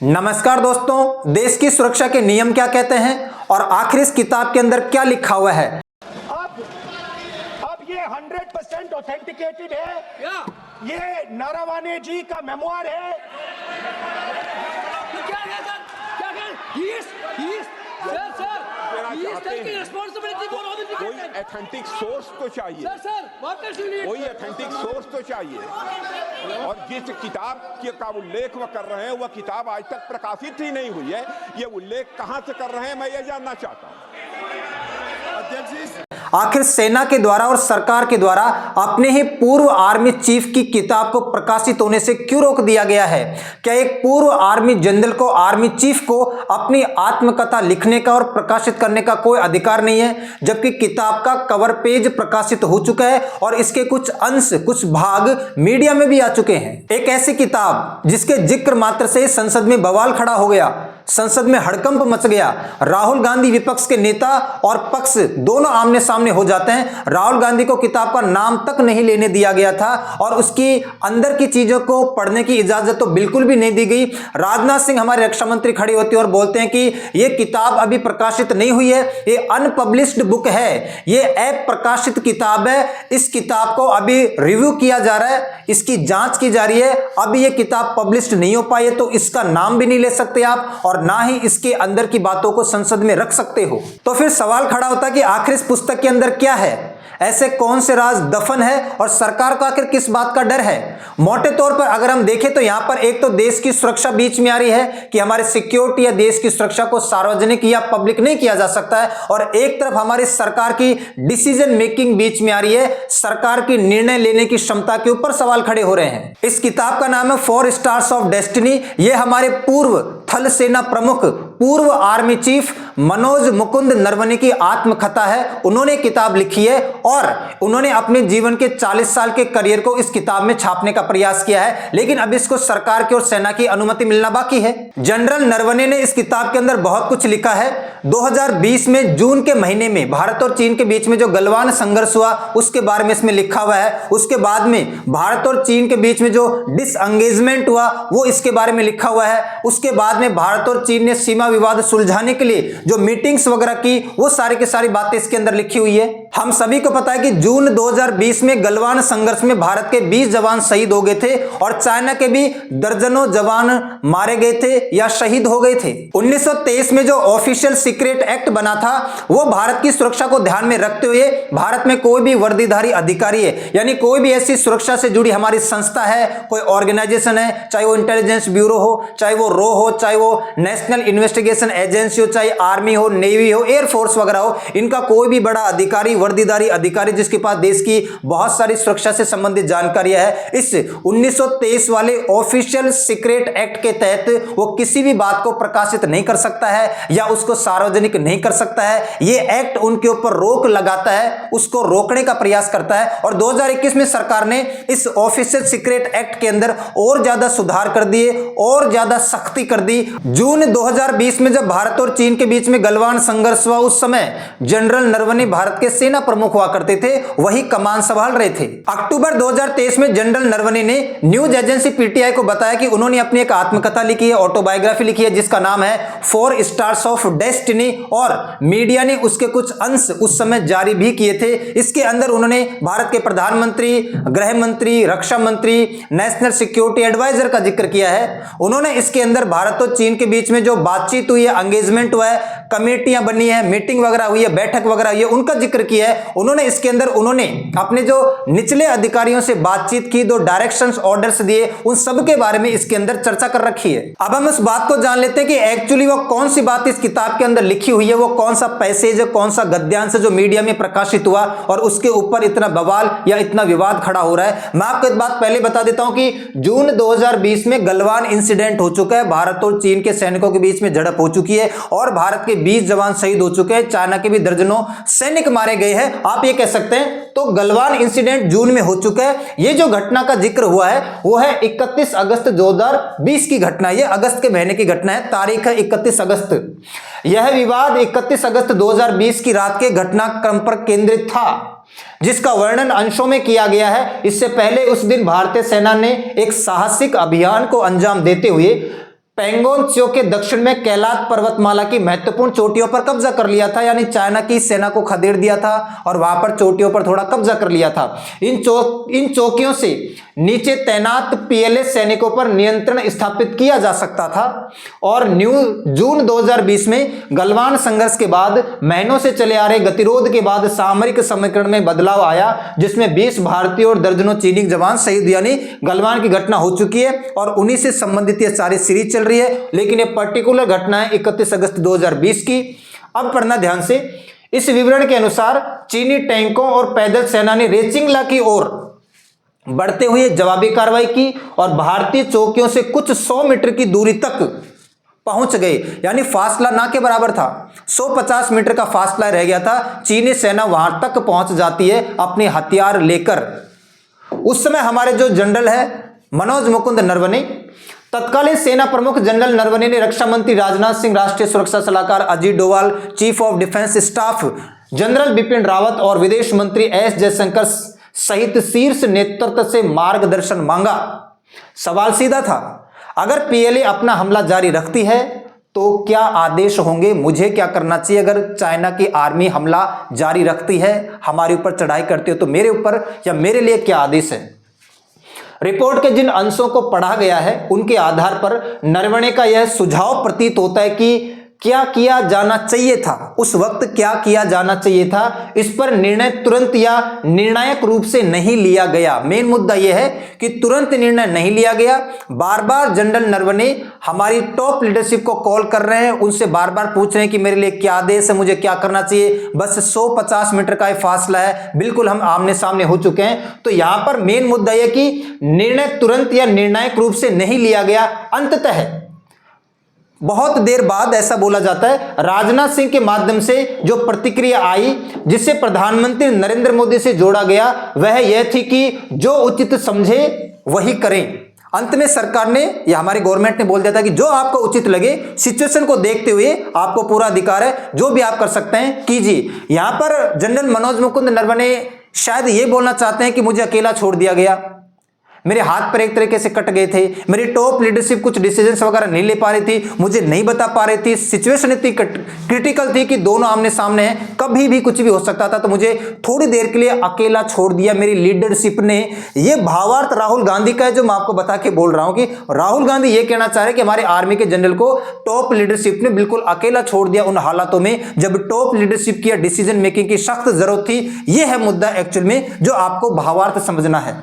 नमस्कार दोस्तों, देश की सुरक्षा के नियम क्या कहते हैं और आखिर इस किताब के अंदर क्या लिखा हुआ है। अब ये 100% ऑथेंटिकेटेड है। ये नारावाने जी का मेमोयर है। कोई ऑथेंटिक सोर्स तो चाहिए, कोई ऑथेंटिक सोर्स तो चाहिए। और जिस किताब का उल्लेख वह कर रहे हैं वह किताब आज तक प्रकाशित ही नहीं हुई है। ये उल्लेख कहां से कर रहे हैं मैं ये जानना चाहता हूं। आखिर सेना के द्वारा और सरकार के द्वारा अपने ही पूर्व आर्मी चीफ की किताब को प्रकाशित होने से क्यों रोक दिया गया है? क्या एक पूर्व आर्मी जनरल को, आर्मी चीफ को अपनी आत्मकथा लिखने का और प्रकाशित करने का कोई अधिकार नहीं है, जबकि किताब का कवर पेज प्रकाशित हो चुका है और इसके कुछ अंश, कुछ भाग मीडिया में भी आ चुके हैं। एक ऐसी किताब जिसके जिक्र मात्र से संसद में बवाल खड़ा हो गया, संसद में हड़कंप मच गया। राहुल गांधी विपक्ष के नेता और पक्ष दोनों आमने सामने हो जाते हैं। राहुल गांधी को किताब का नाम तक नहीं लेने दिया गया था और उसकी अंदर की चीजों को पढ़ने की इजाजत तो बिल्कुल भी नहीं दी गई। राजनाथ सिंह हमारे रक्षा मंत्री खड़े होते हैं और बोलते हैं कि यह किताब अभी प्रकाशित नहीं हुई है, ये अनपब्लिश्ड बुक है, ये अप्रकाशित किताब है, इस किताब को अभी रिव्यू किया जा रहा है, इसकी जांच की जा रही है, अभी यह किताब पब्लिश्ड नहीं हो पाई है, तो इसका नाम भी नहीं ले सकते आप और ना ही इसके अंदर की बातों को संसद में रख सकते हो। तो फिर सवाल खड़ा होता है कि आखिर इस पुस्तक के अंदर क्या है, ऐसे कौन से राज दफन है और सरकार को आखिर किस बात का डर है। मोटे तौर पर अगर हम देखें तो यहां पर एक तो देश की सुरक्षा बीच में आ रही है कि हमारे सिक्योरिटी या देश की सुरक्षा को सार्वजनिक या पब्लिक नहीं किया जा सकता है, और एक तरफ हमारी सरकार की डिसीजन मेकिंग बीच में आ रही है, सरकार की निर्णय लेने की क्षमता के ऊपर सवाल खड़े हो रहे हैं। इस किताब का नाम है 4 स्टार्स ऑफ डेस्टिनी। यह हमारे पूर्व थल सेना प्रमुख, पूर्व आर्मी चीफ मनोज मुकुंद नरवणे की आत्मकथा है। उन्होंने किताब लिखी है और उन्होंने अपने जीवन के 40 साल के करियर को इस किताब में छापने का प्रयास किया है, लेकिन अब इसको सरकार की और सेना की अनुमति मिलना बाकी है। जनरल नरवणे ने इस किताब के अंदर बहुत कुछ लिखा है। 2020 में जून के महीने में भारत और चीन के बीच में जो गलवान संघर्ष हुआ उसके बारे में इसमें लिखा हुआ है। उसके बाद में भारत और चीन के बीच में जो डिसएंगेजमेंट हुआ वो इसके बारे में लिखा हुआ है। उसके बाद में भारत और चीन ने सीमा विवाद सुलझाने के लिए जो मीटिंग्स वगैरह की वो सारी की सारी बातें इसके अंदर लिखी हुई है। हम सभी को पता है कि जून 2020 में गलवान संघर्ष में भारत के 20 जवान शहीद हो गए थे और चाइना के भी दर्जनों जवान मारे गए थे या शहीद हो गए थे। 1923 में जो ऑफिशियल सीक्रेट एक्ट बना था वो भारत की सुरक्षा को ध्यान में रखते हुए भारत में कोई भी वर्दीधारी अधिकारी है, यानी कोई भी ऐसी सुरक्षा से जुड़ी हमारी संस्था है, कोई ऑर्गेनाइजेशन है, चाहे वो इंटेलिजेंस ब्यूरो हो, चाहे वो रो हो, चाहे वो नेशनल इन्वेस्टिगेशन एजेंसी हो, चाहे आर्मी हो, नेवी हो, एयरफोर्स वगैरह हो, इनका कोई भी बड़ा अधिकारी, वर्दीधारी अधिकारी जिसके पास देश की बहुत सारी सुरक्षा से संबंधित जानकारियां है, इस 1923 वाले ऑफिशियल सीक्रेट एक्ट के तहत वो किसी भी बात को प्रकाशित नहीं कर सकता है या उसको सार्वजनिक नहीं कर सकता है। ये एक्ट उनके ऊपर रोक लगाता है, उसको रोकने का प्रयास करता है और 2021 में सरकार ने इस ऑफिशियल सीक्रेट एक्ट के अंदर और ज्यादा सुधार कर दिए और ज्यादा सख्ती कर दी। जून 2020 में जब भारत और चीन के बीच में गलवान संघर्ष हुआ उस समय जनरल नरवणे भारत के सेना प्रमुख हुआ करते थे, वही कमान संभाल रहे थे। अक्टूबर 2023 में जनरल नरवणे ने न्यूज एजेंसी पीटीआई को बताया कि उन्होंने अपनी एक आत्मकथा लिखी है, ऑटोबायोग्राफी लिखी है, जिसका नाम है 4 स्टार्स ऑफ डेस्टिनी, और मीडिया ने उसके कुछ अंश उस समय जारी भी किए थे। इसके अंदर उन्होंने भारत के प्रधानमंत्री, गृह मंत्री, रक्षा मंत्री, नेशनल सिक्योरिटी एडवाइजर का जिक्र किया है। उन्होंने इसके अंदर भारत और चीन के बीच में जो बातचीत हुई है, एंगेजमेंट हुआ है, कमेटियां बनी है, मीटिंग वगैरह हुई है, बैठक वगैरह हुई है, उनका जिक्र किया है। उन्होंने इसके अंदर उन्होंने अपने जो निचले अधिकारियों से बातचीत की, दो डायरेक्शंस ऑर्डर्स दिए, उन सब के बारे में इसके अंदर चर्चा कर रखी है। अब हम इस बात को जान लेते हैं कि एक्चुअली वो कौन सी बात इस किताब के अंदर लिखी हुई है, वो कौन सा पैसेज है, कौन सा गद्यांश जो मीडिया में प्रकाशित हुआ और उसके ऊपर इतना बवाल या इतना विवाद खड़ा हो रहा है। मैं आपको एक बात पहले बता देता हूं कि जून 2020 में गलवान इंसिडेंट हो चुका है, भारत और चीन के सैनिकों के बीच में झड़प हो चुकी है और भारत के 20 जवान शहीद हो चुके हैं, चाइना के भी दर्जनों सैनिक मारे गए हैं, आप ये कह सकते हैं। तो गलवान इंसिडेंट जून में हो चुका है। ये जो घटना का जिक्र हुआ है वो है 31 अगस्त 2020 की घटना, ये अगस्त के महीने की घटना है, तारीख है 31 अगस्त। यह विवाद 31 अगस्त 2020 की रात के घटनाक्रम पर केंद्रित था, जिसका वर्णन अंशों में किया गया है। इससे पहले उस दिन भारतीय सेना ने एक साहसिक अभियान को अंजाम देते हुए पेंगोंग त्सो के दक्षिण में कैलाश पर्वतमाला की महत्वपूर्ण चोटियों पर कब्जा कर लिया था, यानी चाइना की सेना को खदेड़ दिया था और वहां पर चोटियों पर थोड़ा कब्जा कर लिया था। इन चौकियों से नीचे तैनात पीएलए सैनिकों पर नियंत्रण स्थापित किया जा सकता था। और जून 2020 में गलवान संघर्ष के बाद महीनों से चले आ रहे गतिरोध के बाद सामरिक समीकरण में बदलाव आया, जिसमें 20 भारतीय और दर्जनों चीनी जवान शहीद, यानी गलवान की घटना हो चुकी है और उन्हीं से संबंधित यह सारी सीरीज चल रही है। लेकिन यह पर्टिकुलर घटना है 31 अगस्त 2020 की। अब पढ़ना ध्यान से। इस विवरण के अनुसार चीनी टैंकों और पैदल सेना ने रेचिंगला की ओर बढ़ते हुए जवाबी कार्रवाई की और भारतीय चौकियों से कुछ 100 मीटर की दूरी तक पहुंच गए, यानी फासला ना के बराबर था, 150 मीटर का फासला रह गया था। चीनी सेना वहां तक पहुंच जाती है अपने हथियार लेकर। उस समय हमारे जो जनरल है मनोज मुकुंद नरवणे, तत्कालीन सेना प्रमुख जनरल नरवणे ने रक्षा मंत्री राजनाथ सिंह, राष्ट्रीय सुरक्षा सलाहकार Ajit Doval, chief of defence staff general Bipin Rawat और विदेश मंत्री एस जयशंकर सहित शीर्ष नेतृत्व से मार्गदर्शन मांगा। सवाल सीधा था, अगर पीएलए अपना हमला जारी रखती है तो क्या आदेश होंगे, मुझे क्या करना चाहिए? अगर चाइना की आर्मी हमला जारी रखती है, हमारे ऊपर चढ़ाई करती है, तो मेरे ऊपर या मेरे लिए क्या आदेश है? रिपोर्ट के जिन अंशों को पढ़ा गया है उनके आधार पर नरवणे का यह सुझाव प्रतीत होता है कि क्या किया जाना चाहिए था, उस वक्त क्या किया जाना चाहिए था, इस पर निर्णय तुरंत या निर्णायक रूप से नहीं लिया गया। मेन मुद्दा यह है कि तुरंत निर्णय नहीं लिया गया। बार बार जनरल नरवणे हमारी टॉप लीडरशिप को कॉल कर रहे हैं, उनसे बार बार पूछ रहे हैं कि मेरे लिए क्या आदेश है, मुझे क्या करना चाहिए। बस 150 मीटर का फासला है, बिल्कुल हम आमने सामने हो चुके हैं। तो यहां पर मेन मुद्दा यह कि निर्णय तुरंत या निर्णायक रूप से नहीं लिया गया। अंततः बहुत देर बाद ऐसा बोला जाता है, राजनाथ सिंह के माध्यम से जो प्रतिक्रिया आई, जिसे प्रधानमंत्री नरेंद्र मोदी से जोड़ा गया, वह यह थी कि जो उचित समझे वही करें। अंत में सरकार ने या हमारी गवर्नमेंट ने बोल दिया था कि जो आपको उचित लगे, सिचुएशन को देखते हुए आपको पूरा अधिकार है, जो भी आप कर सकते हैं कीजिए। यहां पर जनरल मनोज मुकुंद नरवणे शायद ये बोलना चाहते हैं कि मुझे अकेला छोड़ दिया गया, मेरे हाथ पर एक तरीके से कट गए थे, मेरी टॉप लीडरशिप कुछ डिसीजंस वगैरह नहीं ले पा रही थी, मुझे नहीं बता पा रही थी, सिचुएशन इतनी क्रिटिकल थी कि दोनों आमने सामने हैं, कभी भी कुछ भी हो सकता था, तो मुझे थोड़ी देर के लिए अकेला छोड़ दिया मेरी लीडरशिप ने। यह भावार्थ राहुल गांधी का है, जो मैं आपको बता के बोल रहा हूं कि राहुल गांधी यह कहना चाह रहे कि हमारे आर्मी के जनरल को टॉप लीडरशिप ने बिल्कुल अकेला छोड़ दिया उन हालातों में जब टॉप लीडरशिप की डिसीजन मेकिंग की सख्त जरूरत थी। यह है मुद्दा एक्चुअल में जो आपको भावार्थ समझना है।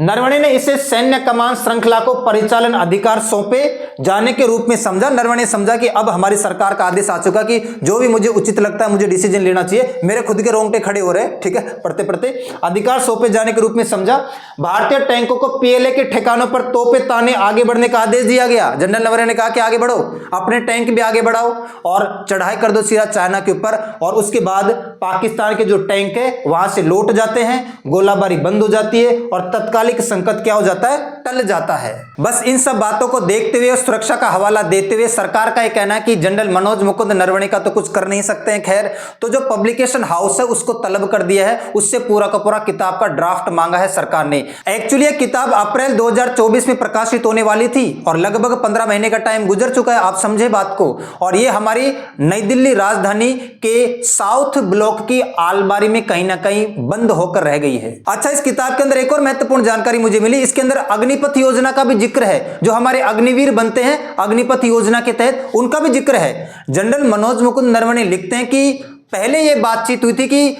नरवणे ने इसे सैन्य कमान श्रृंखला को परिचालन अधिकार सौंपे जाने के रूप में समझा। नरवणे ने समझा कि अब हमारी सरकार का आदेश आ चुका कि जो भी मुझे उचित लगता है, मुझे डिसीजन लेना चाहिए। मेरे खुद के रोंगटे खड़े हो रहे हैं, ठीक है, पढ़ते पढ़ते। अधिकार सौंपे जाने के रूप में समझा। भारतीय टैंकों को पीएलए के ठिकानों पर तोपे ताने आगे बढ़ने का आदेश दिया गया। जनरल नरवणे ने कहा कि आगे बढ़ो, अपने टैंक भी आगे बढ़ाओ और चढ़ाई कर दो सीधा चाइना के ऊपर। और उसके बाद पाकिस्तान के जो टैंक है वहां से लौट जाते हैं, गोलाबारी बंद हो जाती है और तत्कालिक संकट क्या हो जाता है, टल जाता है। बस इन सब बातों को देखते हुए और सुरक्षा का हवाला देते हुए सरकार का यह कहना है कि जनरल मनोज मुकुंद नरवणे का तो कुछ कर नहीं सकते हैं। खैर, तो जो पब्लिकेशन हाउस है उसको तलब कर दिया है, उससे पूरा का पूरा किताब का ड्राफ्ट मांगा है सरकार ने। एक्चुअली यह किताब अप्रैल 2024 में प्रकाशित होने वाली थी और लगभग 15 महीने का टाइम गुजर चुका है, आप समझे बात को। और यह हमारी नई दिल्ली राजधानी के साउथ ब्लॉक की आलमारी में कहीं ना कहीं बंद होकर रह गई है। अच्छा, इस किताब के अंदर एक और महत्वपूर्ण जानकारी मुझे मिली। इसके अंदर अग्निपथ योजना का भी जिक्र है, जो हमारे अग्निवीर बनते हैं अग्निपथ योजना के तहत, उनका भी जिक्र है। जनरल मनोज मुकुंद नरवणे लिखते हैं कि पहले यह बातचीत हुई थी कि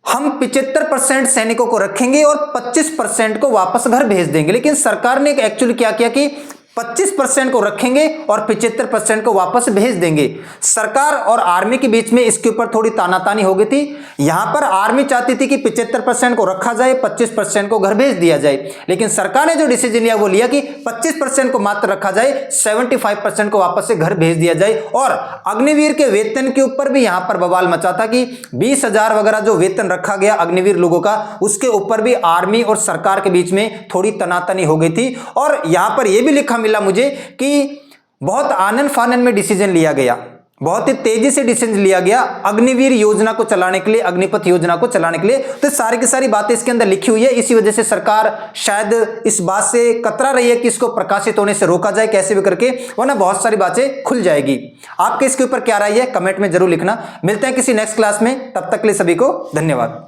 हम 75% सैनिकों को रखेंगे और 25% को वापस घर भेज देंगे, लेकिन सरकार ने एक्चुअली क्या किया कि 25% को रखेंगे और 75% को वापस भेज देंगे। सरकार और आर्मी के बीच में इसके ऊपर थोड़ी तानातानी हो गई थी। यहां पर आर्मी चाहती थी कि 75% को रखा जाए, 25% को घर भेज दिया जाए, लेकिन सरकार ने जो डिसीजन लिया वो लिया कि 25% को मात्र रखा जाए, 75% को वापस से घर भेज दिया जाए। और अग्निवीर के वेतन के ऊपर भी यहां पर बवाल मचा था कि 20,000 वगैरह जो वेतन रखा गया अग्निवीर लोगों का, उसके ऊपर भी आर्मी और सरकार के बीच में थोड़ी तनातनी हो गई थी। और यहां पर यह भी लिखा मिला मुझे कि बहुत आनन फानन में डिसीजन लिया गया। बहुत ही तेजी से डिसीजन लिया गया अग्निवीर योजना को चलाने के लिए, अग्निपथ योजना को चलाने के लिए। तो सारी की सारी बातें इसके अंदर लिखी हुई है। इसी वजह से सरकार शायद इस बात से कतरा रही है कि इसको प्रकाशित होने से रोका जाए कैसे भी करके, वरना बहुत सारी बातें खुल जाएगी। आपके इसके ऊपर क्या राय है कमेंट में जरूर लिखना। मिलते हैं किसी नेक्स्ट क्लास में, तब तक के लिए सभी को धन्यवाद।